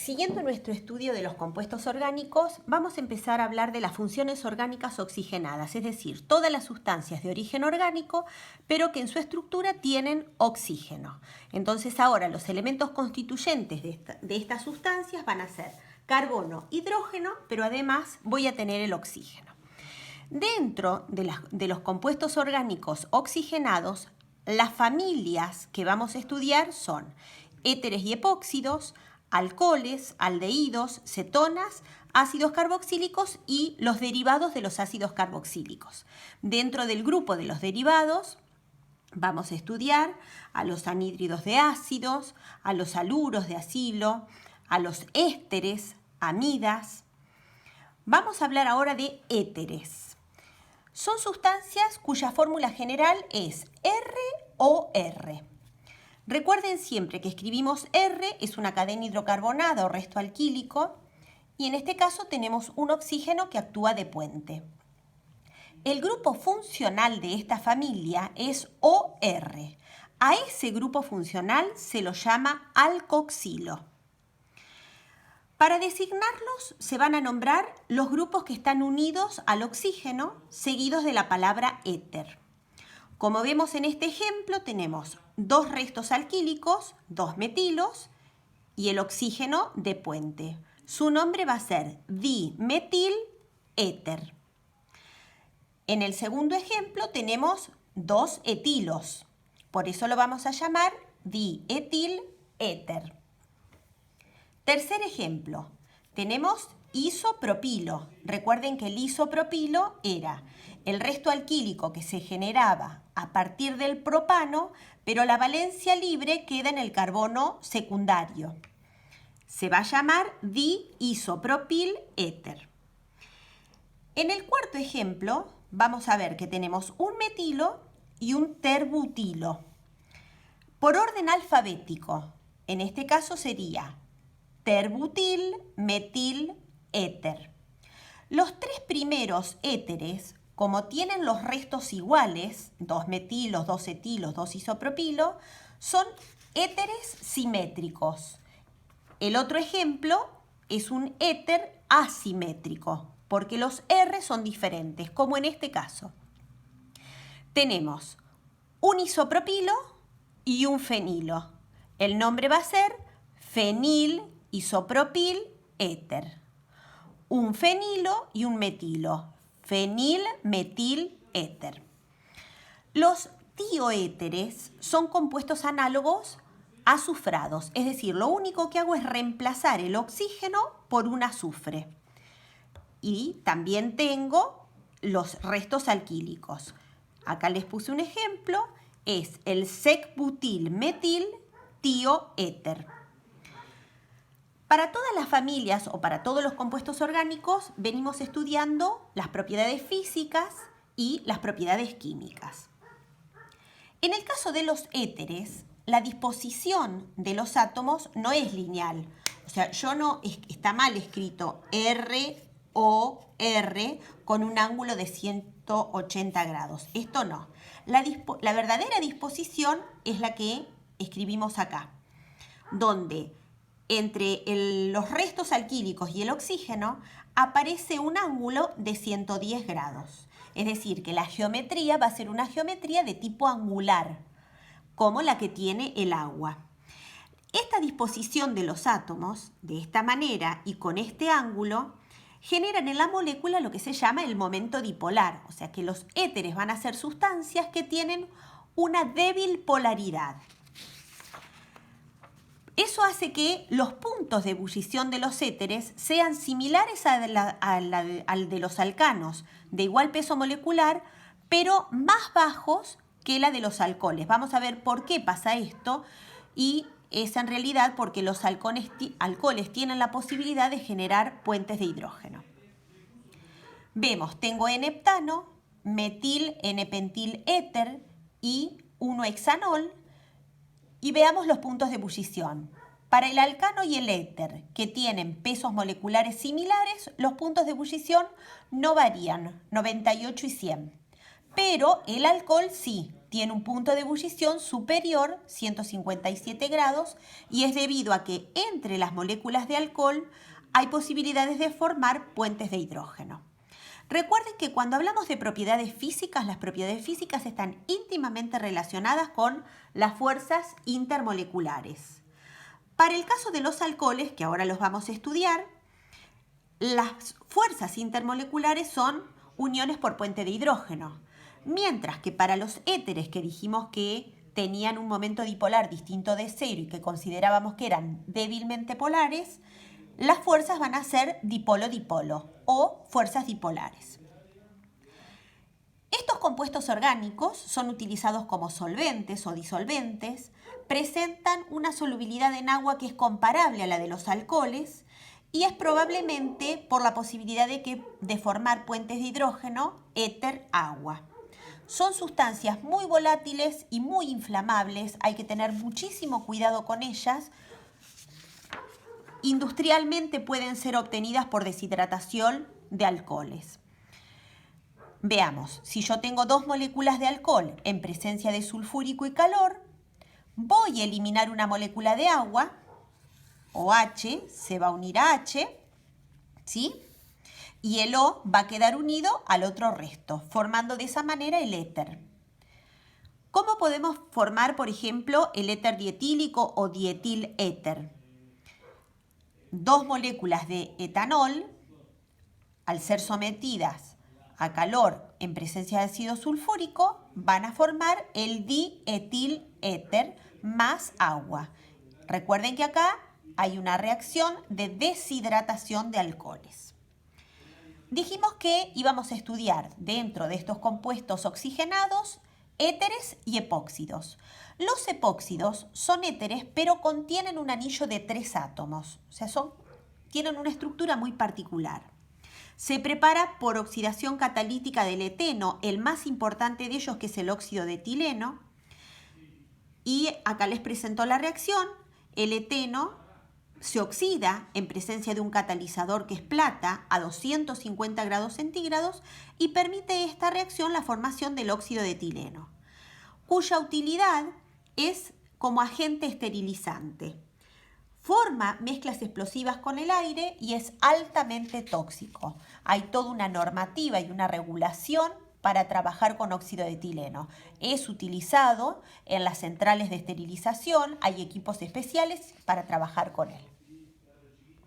Siguiendo nuestro estudio de los compuestos orgánicos, vamos a empezar a hablar de las funciones orgánicas oxigenadas, es decir, todas las sustancias de origen orgánico, pero que en su estructura tienen oxígeno. Entonces ahora los elementos constituyentes de estas sustancias van a ser carbono, hidrógeno, pero además voy a tener el oxígeno. Dentro de los compuestos orgánicos oxigenados, las familias que vamos a estudiar son éteres y epóxidos, alcoholes, aldehídos, cetonas, ácidos carboxílicos y los derivados de los ácidos carboxílicos. Dentro del grupo de los derivados vamos a estudiar a los anhídridos de ácidos, a los haluros de acilo, a los ésteres, amidas. Vamos a hablar ahora de éteres. Son sustancias cuya fórmula general es ROR. Recuerden siempre que escribimos R, es una cadena hidrocarbonada o resto alquílico, y en este caso tenemos un oxígeno que actúa de puente. El grupo funcional de esta familia es OR. A ese grupo funcional se lo llama alcoxilo. Para designarlos se van a nombrar los grupos que están unidos al oxígeno, seguidos de la palabra éter. Como vemos en este ejemplo, tenemos dos restos alquílicos, dos metilos y el oxígeno de puente. Su nombre va a ser dimetil-éter. En el segundo ejemplo tenemos dos etilos, por eso lo vamos a llamar dietil-éter. Tercer ejemplo, tenemos isopropilo. Recuerden que el isopropilo era el resto alquílico que se generaba a partir del propano, pero la valencia libre queda en el carbono secundario. Se va a llamar diisopropil-éter. En el cuarto ejemplo vamos a ver que tenemos un metilo y un terbutilo. Por orden alfabético, en este caso sería terbutil, metil, éter. Los tres primeros éteres, como tienen los restos iguales, dos metilos, dos etilos, dos isopropilo, son éteres simétricos. El otro ejemplo es un éter asimétrico, porque los R son diferentes, como en este caso. Tenemos un isopropilo y un fenilo. El nombre va a ser fenil isopropil éter. Un fenilo y un metilo, fenil metil éter. Los tioéteres son compuestos análogos a azufrados, es decir, lo único que hago es reemplazar el oxígeno por un azufre. Y también tengo los restos alquílicos. Acá les puse un ejemplo, es el sec-butil metil tioéter. Para todas las familias o para todos los compuestos orgánicos venimos estudiando las propiedades físicas y las propiedades químicas. En el caso de los éteres, la disposición de los átomos no es lineal. O sea, está mal escrito R-O-R con un ángulo de 180 grados. Esto no. La verdadera disposición es la que escribimos acá, donde entre los restos alquílicos y el oxígeno aparece un ángulo de 110 grados. Es decir, que la geometría va a ser una geometría de tipo angular, como la que tiene el agua. Esta disposición de los átomos, de esta manera y con este ángulo, generan en la molécula lo que se llama el momento dipolar. O sea que los éteres van a ser sustancias que tienen una débil polaridad. Eso hace que los puntos de ebullición de los éteres sean similares al de los alcanos, de igual peso molecular, pero más bajos que la de los alcoholes. Vamos a ver por qué pasa esto, y es en realidad porque los alcoholes tienen la posibilidad de generar puentes de hidrógeno. Vemos, tengo N-heptano, metil N-pentil éter y 1-hexanol. Y veamos los puntos de ebullición. Para el alcano y el éter, que tienen pesos moleculares similares, los puntos de ebullición no varían, 98 y 100. pero el alcohol sí, tiene un punto de ebullición superior, 157 grados, y es debido a que entre las moléculas de alcohol hay posibilidades de formar puentes de hidrógeno. Recuerden que cuando hablamos de propiedades físicas, las propiedades físicas están íntimamente relacionadas con las fuerzas intermoleculares. Para el caso de los alcoholes, que ahora los vamos a estudiar, las fuerzas intermoleculares son uniones por puente de hidrógeno, mientras que para los éteres, que dijimos que tenían un momento dipolar distinto de cero y que considerábamos que eran débilmente polares, las fuerzas van a ser dipolo-dipolo o fuerzas dipolares. Estos compuestos orgánicos son utilizados como solventes o disolventes, presentan una solubilidad en agua que es comparable a la de los alcoholes y es probablemente por la posibilidad de formar puentes de hidrógeno, éter-agua. Son sustancias muy volátiles y muy inflamables, hay que tener muchísimo cuidado con ellas. Industrialmente pueden ser obtenidas por deshidratación de alcoholes. Veamos, si yo tengo dos moléculas de alcohol en presencia de sulfúrico y calor, voy a eliminar una molécula de agua, OH se va a unir a H, ¿sí? Y el O va a quedar unido al otro resto, formando de esa manera el éter. ¿Cómo podemos formar, por ejemplo, el éter dietílico o dietil-éter? Dos moléculas de etanol, al ser sometidas a calor en presencia de ácido sulfúrico, van a formar el dietil-éter más agua. Recuerden que acá hay una reacción de deshidratación de alcoholes. Dijimos que íbamos a estudiar dentro de estos compuestos oxigenados éteres y epóxidos. Los epóxidos son éteres, pero contienen un anillo de 3 átomos, o sea, tienen una estructura muy particular. Se prepara por oxidación catalítica del eteno, el más importante de ellos que es el óxido de etileno. Y acá les presento la reacción. El eteno se oxida en presencia de un catalizador que es plata a 250 grados centígrados y permite esta reacción la formación del óxido de etileno, cuya utilidad es como agente esterilizante. Forma mezclas explosivas con el aire y es altamente tóxico. Hay toda una normativa y una regulación para trabajar con óxido de etileno. Es utilizado en las centrales de esterilización, hay equipos especiales para trabajar con él.